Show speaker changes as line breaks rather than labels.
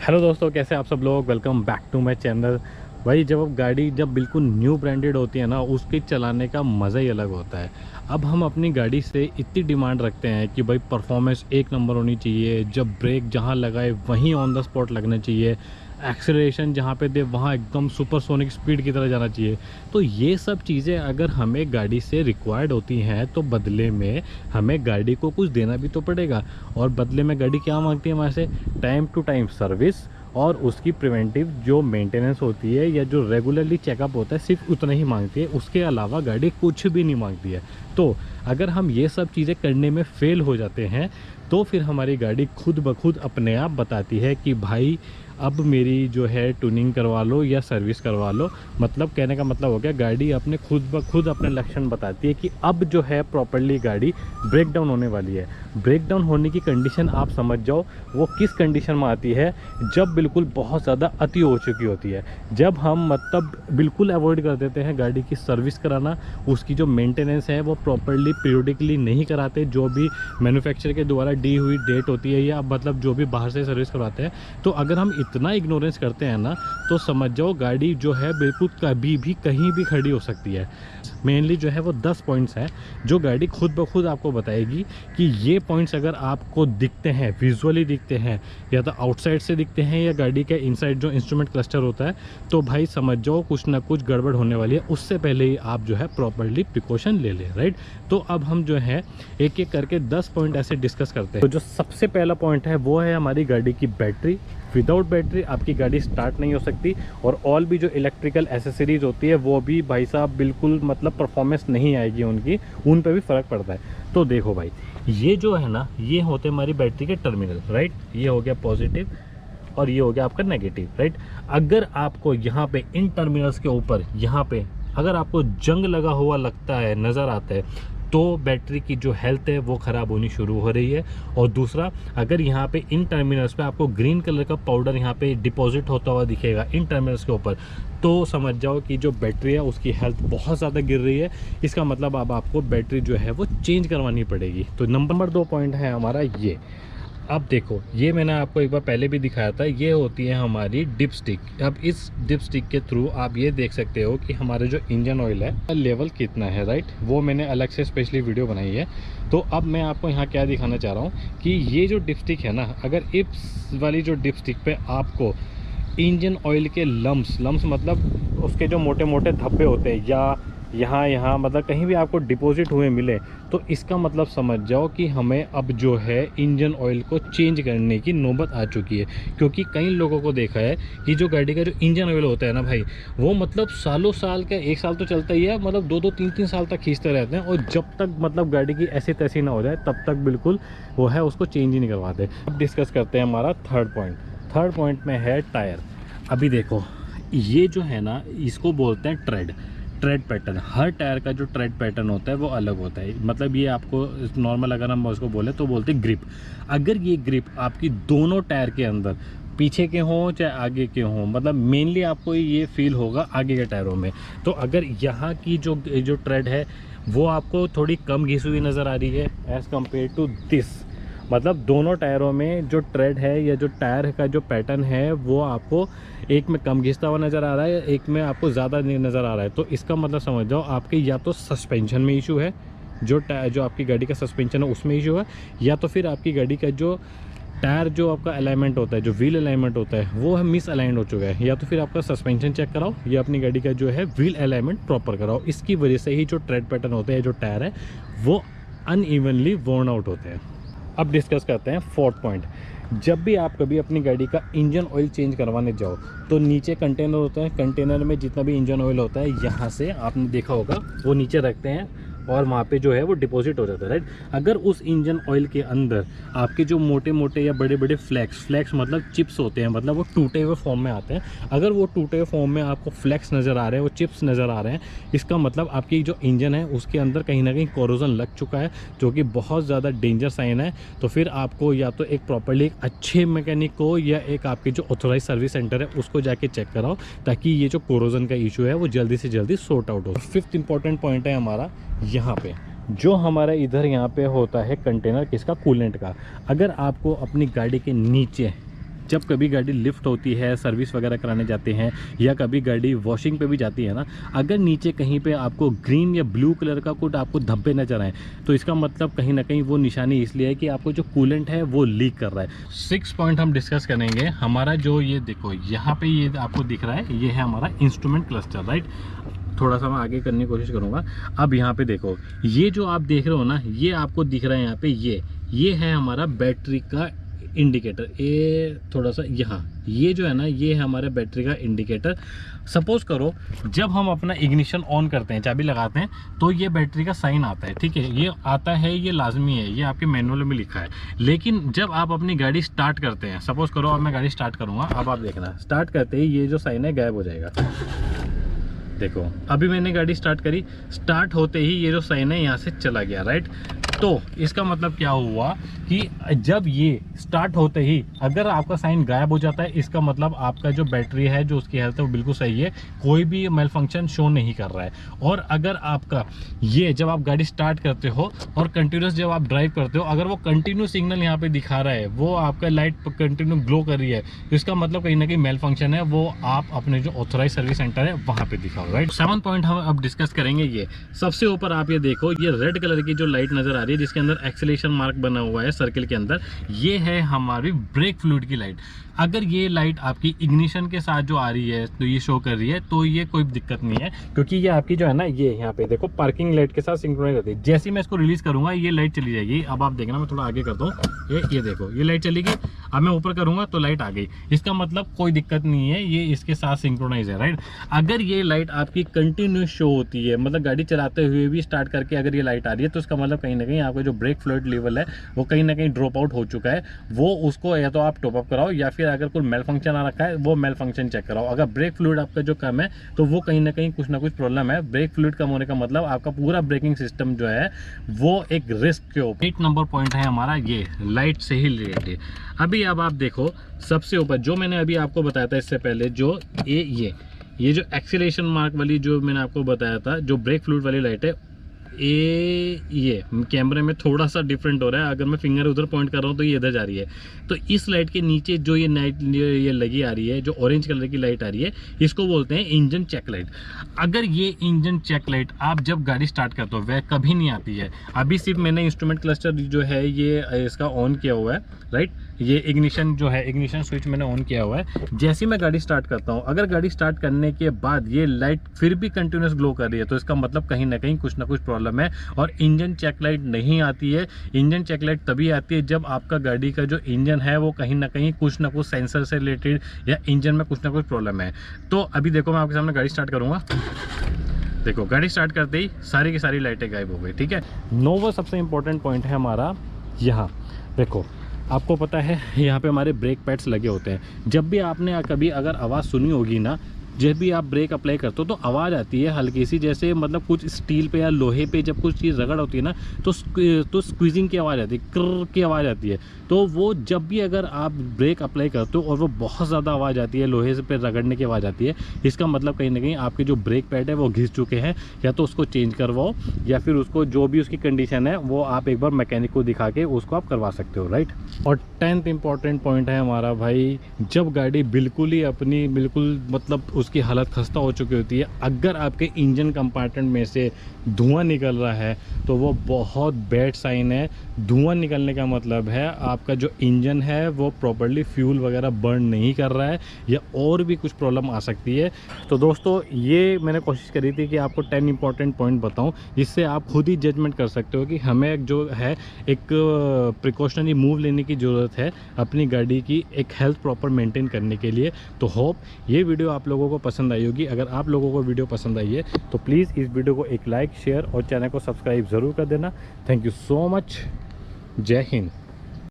Hello दोस्तों, कैसे आप सब लोग। Welcome back to my channel. भाई जब गाड़ी बिल्कुल न्यू ब्रांडेड होती है ना, उसके चलाने का मज़ा ही अलग होता है। अब हम अपनी गाड़ी से इतनी डिमांड रखते हैं कि भाई परफॉर्मेंस एक नंबर होनी चाहिए, जब ब्रेक जहाँ लगाए वहीं ऑन द स्पॉट लगना चाहिए, एक्सेलरेशन जहाँ पे दे वहाँ एकदम सुपरसोनिक स्पीड की तरह जाना चाहिए। तो ये सब चीज़ें अगर हमें गाड़ी से रिक्वायर्ड होती हैं तो बदले में हमें गाड़ी को कुछ देना भी तो पड़ेगा। और बदले में गाड़ी क्या मांगती है हमारे से? टाइम टू टाइम सर्विस और उसकी प्रिवेंटिव जो मेंटेनेंस होती है या जो रेगुलरली चेकअप होता है, सिर्फ उतना ही मांगती है। उसके अलावा गाड़ी कुछ भी नहीं मांगती है। तो अगर हम ये सब चीज़ें करने में फेल हो जाते हैं तो फिर हमारी गाड़ी खुद ब खुद अपने आप बताती है कि भाई अब मेरी जो है ट्यूनिंग करवा लो या सर्विस करवा लो। मतलब कहने का मतलब हो गया, गाड़ी अपने खुद ब खुद अपने लक्षण बताती है कि अब जो है प्रॉपरली गाड़ी ब्रेक डाउन होने वाली है। ब्रेक डाउन होने की कंडीशन आप समझ जाओ वो किस कंडीशन में आती है, जब बिल्कुल बहुत ज़्यादा अति हो चुकी होती है। जब हम मतलब बिल्कुल अवॉइड कर देते हैं गाड़ी की सर्विस कराना, उसकी जो मेंटेनेंस है वो प्रॉपरली पीरियडिकली नहीं कराते, जो भी मैन्युफैक्चर के द्वारा दी हुई डेट होती है या मतलब जो भी बाहर से सर्विस करवाते हैं। तो अगर हम इतना इग्नोरेंस करते हैं ना, तो समझ जाओ गाड़ी जो है बिल्कुल कभी भी कहीं भी खड़ी हो सकती है। मेनली जो है वो 10 पॉइंट्स हैं जो गाड़ी खुद ब खुद आपको बताएगी कि ये पॉइंट्स अगर आपको दिखते हैं, विजुअली दिखते हैं, या तो आउटसाइड से दिखते हैं या गाड़ी के इनसाइड जो इंस्ट्रूमेंट क्लस्टर होता है, तो भाई समझ जाओ कुछ ना कुछ गड़बड़ होने वाली है। उससे पहले ही आप जो है प्रॉपरली प्रिकॉशन ले लें, राइट। तो अब हम जो है एक एक करके 10 पॉइंट ऐसे डिस्कस करते हैं। तो जो सबसे पहला पॉइंट है वो है हमारी गाड़ी की बैटरी। विदाउट बैटरी आपकी गाड़ी स्टार्ट नहीं हो सकती। और ऑल भी जो इलेक्ट्रिकल एसेसरीज होती है वो भी भाई साहब बिल्कुल मतलब परफॉर्मेंस नहीं आएगी उनकी, उन पर भी फ़र्क पड़ता है। तो देखो भाई, ये जो है ना, ये होते हमारी बैटरी के टर्मिनल, राइट। ये हो गया पॉजिटिव और ये हो गया आपका नेगेटिव, राइट। अगर आपको यहाँ पे इन टर्मिनल्स के ऊपर यहाँ पे अगर आपको जंग लगा हुआ लगता है, नज़र आता है, तो बैटरी की जो हेल्थ है वो ख़राब होनी शुरू हो रही है। और दूसरा, अगर यहाँ पे इन टर्मिनल्स पे आपको ग्रीन कलर का पाउडर यहाँ पे डिपॉजिट होता हुआ दिखेगा इन टर्मिनल्स के ऊपर, तो समझ जाओ कि जो बैटरी है उसकी हेल्थ बहुत ज़्यादा गिर रही है। इसका मतलब अब आपको बैटरी जो है वो चेंज करवानी पड़ेगी। तो नंबर 2 पॉइंट है हमारा ये। अब देखो, ये मैंने आपको एक बार पहले भी दिखाया था, ये होती है हमारी डिप स्टिक। अब इस डिप स्टिक के थ्रू आप ये देख सकते हो कि हमारे जो इंजन ऑयल है लेवल कितना है, राइट। वो मैंने अलग से स्पेशली वीडियो बनाई है। तो अब मैं आपको यहाँ क्या दिखाना चाह रहा हूँ कि ये जो डिप स्टिक है ना, अगर इस वाली जो डिप स्टिक पे आपको इंजन ऑयल के लम्स मतलब उसके जो मोटे मोटे धब्बे होते हैं या यहाँ मतलब कहीं भी आपको डिपॉजिट हुए मिले, तो इसका मतलब समझ जाओ कि हमें अब जो है इंजन ऑयल को चेंज करने की नौबत आ चुकी है। क्योंकि कई लोगों को देखा है कि जो गाड़ी का जो इंजन ऑयल होता है ना भाई, वो मतलब सालों साल का, 1 साल तो चलता ही है, मतलब 2-2 3-3 साल तक खींचते रहते हैं। और जब तक मतलब गाड़ी की ऐसी तैसी ना हो जाए तब तक बिल्कुल वो है उसको चेंज ही नहीं करवाते। अब डिस्कस करते हैं हमारा थर्ड पॉइंट। थर्ड पॉइंट में है टायर। अभी देखो, ये जो है ना, इसको बोलते हैं ट्रेड पैटर्न। हर टायर का जो ट्रेड पैटर्न होता है वो अलग होता है। मतलब ये आपको नॉर्मल अगर हम उसको बोले तो बोलते हैं ग्रिप। अगर ये ग्रिप आपकी दोनों टायर के अंदर, पीछे के हों चाहे आगे के हों, मतलब मेनली आपको ये फील होगा आगे के टायरों में। तो अगर यहाँ की जो ट्रेड है वो आपको थोड़ी कम घिसी हुई नज़र आ रही है एज़ कम्पेयर टू दिस, मतलब दोनों टायरों में जो ट्रेड है या जो टायर का जो पैटर्न है वो आपको एक में कम घिसता हुआ नज़र आ रहा है, एक में आपको ज़्यादा नज़र आ रहा है। तो इसका मतलब समझ जाओ आपके या तो सस्पेंशन में इशू है, जो आपकी गाड़ी का सस्पेंशन है उसमें इशू है, या तो फिर आपकी गाड़ी का जो टायर जो आपका अलाइनमेंट होता है, जो व्हील अलाइनमेंट होता है वो है मिस अलाइंड हो चुका है। या तो फिर आपका सस्पेंशन चेक कराओ या अपनी गाड़ी का जो है व्हील अलाइनमेंट प्रॉपर कराओ। इसकी वजह से ही जो ट्रेड पैटर्न होते हैं, जो टायर है वो अनइवनली वॉर्न आउट होते हैं। अब डिस्कस करते हैं फोर्थ पॉइंट। जब भी आप कभी अपनी गाड़ी का इंजन ऑयल चेंज करवाने जाओ तो नीचे कंटेनर होता है, कंटेनर में जितना भी इंजन ऑयल होता है यहाँ से आपने देखा होगा वो नीचे रखते हैं और वहाँ पे जो है वो डिपॉजिट हो जाता है, राइट। अगर उस इंजन ऑयल के अंदर आपके जो मोटे मोटे या बड़े बड़े फ्लैक्स मतलब चिप्स होते हैं, मतलब वो टूटे हुए फॉर्म में आते हैं, अगर वो टूटे हुए फॉर्म में आपको फ्लैक्स नज़र आ रहे हैं, वो चिप्स नज़र आ रहे हैं, इसका मतलब आपकी जो इंजन है उसके अंदर कहीं ना कहीं कोरोजन लग चुका है, जो कि बहुत ज़्यादा डेंजर साइन है। तो फिर आपको या तो एक प्रॉपर्ली एक अच्छे मैकेनिक को या एक आपके जो ऑथोराइज सर्विस सेंटर है उसको जाके चेक कराओ, ताकि ये जो कोरोजन का इशू है वो जल्दी से जल्दी सॉर्ट आउट हो। फिफ्थ इंपॉर्टेंट पॉइंट है हमारा यहाँ पे, जो हमारा इधर यहाँ पे होता है कंटेनर किसका, कूलेंट का। अगर आपको अपनी गाड़ी के नीचे जब कभी गाड़ी लिफ्ट होती है, सर्विस वगैरह कराने जाते हैं या कभी गाड़ी वॉशिंग पे भी जाती है ना, अगर नीचे कहीं पे आपको ग्रीन या ब्लू कलर का कुछ आपको धब्बे नजर आए तो इसका मतलब कहीं ना कहीं वो निशानी इसलिए है कि आपको जो कूलेंट है वो लीक कर रहा है। 6 पॉइंट हम डिस्कस करेंगे। हमारा जो ये देखो यहाँ पे ये आपको दिख रहा है, ये है हमारा इंस्ट्रूमेंट क्लस्टर, राइट। थोड़ा सा मैं आगे करने की कोशिश करूँगा। अब यहाँ पे देखो, ये जो आप देख रहे हो ना, ये आपको दिख रहा है यहाँ पे, ये है हमारा बैटरी का इंडिकेटर। ये थोड़ा सा यहाँ, ये जो है ना, ये है हमारे बैटरी का इंडिकेटर। सपोज करो जब हम अपना इग्निशन ऑन करते हैं, चाबी लगाते हैं, तो ये बैटरी का साइन आता है, ठीक है, ये आता है, ये लाजमी है, ये आपके मैनुअल में लिखा है। लेकिन जब आप अपनी गाड़ी स्टार्ट करते हैं, सपोज करो अब मैं गाड़ी स्टार्ट करूँगा, अब आप देखना स्टार्ट करते ही ये जो साइन है गायब हो जाएगा। देखो अभी मैंने गाड़ी स्टार्ट करी, स्टार्ट होते ही ये जो साइन है यहाँ से चला गया, राइट। तो इसका मतलब क्या हुआ कि जब ये स्टार्ट होते ही अगर आपका साइन गायब हो जाता है, इसका मतलब आपका जो बैटरी है, जो उसकी हेल्थ है वो बिल्कुल सही है, कोई भी मेल फंक्शन शो नहीं कर रहा है। और अगर आपका ये जब आप गाड़ी स्टार्ट करते हो और कंटिन्यूस जब आप ड्राइव करते हो, अगर वो कंटिन्यू सिग्नल यहाँ पे दिखा रहा है, वो आपका लाइट कंटिन्यू ग्लो कर रही है, तो इसका मतलब कहीं ना कहीं मेल फंक्शन है, वो आप अपने जो ऑथराइज सर्विस सेंटर है वहाँ पे दिखाओ, राइट। 7 पॉइंट हम अब डिस्कस करेंगे। ये सबसे ऊपर आप ये देखो, ये रेड कलर की जो लाइट नजर आ रही है जिसके अंदर एक्सेलेरेशन मार्क बना हुआ है सर्किल के अंदर, ये है हमारी ब्रेक फ्लूइड की लाइट। अगर ये लाइट आपकी इग्निशन के साथ जो आ रही है तो ये शो कर रही है, तो ये कोई दिक्कत नहीं है, क्योंकि ये आपकी जो है ना, ये यहाँ पे देखो पार्किंग लाइट के साथ सिंक्रोनाइज होती है। जैसे ही मैं इसको रिलीज करूंगा ये लाइट चली जाएगी। अब आप देखना, मैं थोड़ा आगे करता हूँ, ये देखो ये लाइट चलेगी। अब मैं ऊपर करूंगा तो लाइट आ गई, इसका मतलब कोई दिक्कत नहीं है, ये इसके साथ सिंक्रोनाइज है, राइट। अगर ये लाइट आपकी कंटिन्यूस शो होती है, मतलब गाड़ी चलाते हुए भी स्टार्ट करके अगर ये लाइट आ रही है, तो इसका मतलब कहीं ना कहीं आपका जो ब्रेक फ्लूइड लेवल है वो कहीं ना कहीं ड्रॉप आउट हो चुका है। वो उसको या तो आप टॉप अप कराओ, या फिर अगर कोई मेल फंक्शन आ रखा है वो मेल फंक्शन चेक कराओ। अगर ब्रेक फ्लूइड आपका जो कम है तो वो कहीं ना कहीं कुछ ना कुछ प्रॉब्लम है। ब्रेक फ्लूइड कम होने का मतलब आपका पूरा ब्रेकिंग सिस्टम जो है वो एक रिस्क के ऊपर। 8 नंबर पॉइंट है हमारा ये लाइट से ही रिलेटेड। अभी अब आप देखो सबसे ऊपर जो मैंने अभी आपको बताया था इससे पहले, जो ये जो एक्सीलरेशन मार्क वाली जो मैंने आपको बताया था, जो ब्रेक फ्लूइड वाली लाइट है, ये कैमरे में थोड़ा सा डिफरेंट हो रहा है। अगर मैं फिंगर उधर पॉइंट कर रहा हूँ तो ये इधर जा रही है। तो इस लाइट के नीचे जो ये लाइट ये लगी आ रही है, जो ऑरेंज कलर की लाइट आ रही है, इसको बोलते हैं इंजन चेक लाइट। अगर ये इंजन चेक लाइट आप जब गाड़ी स्टार्ट करते हो वह कभी नहीं आती है। अभी सिर्फ मैंने इंस्ट्रूमेंट क्लस्टर जो है ये इसका ऑन किया हुआ है, राइट। ये इग्निशन जो है, इग्निशन स्विच मैंने ऑन किया हुआ है। जैसे ही मैं गाड़ी स्टार्ट करता हूँ, अगर गाड़ी स्टार्ट करने के बाद ये लाइट फिर भी कंटिन्यूस ग्लो कर रही है, तो इसका मतलब कहीं ना कहीं कुछ ना कुछ प्रॉब्लम है। और इंजन चेक लाइट नहीं आती है। इंजन चेक लाइट तभी आती है जब आपका गाड़ी का जो इंजन है वो कहीं ना कुछ सेंसर से रिलेटेड या इंजन में कुछ ना कुछ प्रॉब्लम है। तो अभी देखो मैं आपके सामने गाड़ी स्टार्ट करूँगा, देखो गाड़ी स्टार्ट करते ही सारी की सारी लाइटें गायब हो गई, ठीक है। नौवां सबसे इंपॉर्टेंट पॉइंट है हमारा, यहाँ देखो आपको पता है यहाँ पे हमारे ब्रेक पैड्स लगे होते हैं। जब भी आपने कभी अगर आवाज़ सुनी होगी ना, जब भी आप ब्रेक अप्लाई करते हो तो आवाज़ आती है हल्की सी, जैसे मतलब कुछ स्टील पे या लोहे पे जब कुछ चीज़ रगड़ होती है ना, तो स्क्वीजिंग की आवाज़ आती है, क्र की आवाज़ आती है। तो वो जब भी अगर आप ब्रेक अप्लाई करते हो और वो बहुत ज़्यादा आवाज़ आती है, लोहे से पे रगड़ने की आवाज़ आती है, इसका मतलब कहीं ना कहीं आपके जो ब्रेक पैड है वो घिस चुके हैं। या तो उसको चेंज करवाओ, या फिर उसको जो भी उसकी कंडीशन है वो आप एक बार मैकेनिक को दिखा के उसको आप करवा सकते हो, राइट। और 10th इंपॉर्टेंट पॉइंट है हमारा भाई, जब गाड़ी बिल्कुल ही अपनी बिल्कुल मतलब उसकी हालत खस्ता हो चुकी होती है, अगर आपके इंजन कंपार्टमेंट में से धुआं निकल रहा है तो वो बहुत बैड साइन है। धुआं निकलने का मतलब है आपका जो इंजन है वो प्रॉपर्ली फ्यूल वगैरह बर्न नहीं कर रहा है, या और भी कुछ प्रॉब्लम आ सकती है। तो दोस्तों ये मैंने कोशिश करी थी कि आपको 10 इंपॉर्टेंट पॉइंट बताऊं, जिससे आप खुद ही जजमेंट कर सकते हो कि हमें जो है एक प्रिकॉशनरी मूव लेने की ज़रूरत है अपनी गाड़ी की एक हेल्थ प्रॉपर मेंटेन करने के लिए। तो होप ये वीडियो आप लोगों को पसंद आई होगी। अगर आप लोगों को वीडियो पसंद आई है तो प्लीज़ इस वीडियो को एक लाइक, शेयर और चैनल को सब्सक्राइब ज़रूर कर देना। Thank you so much. जय हिंद।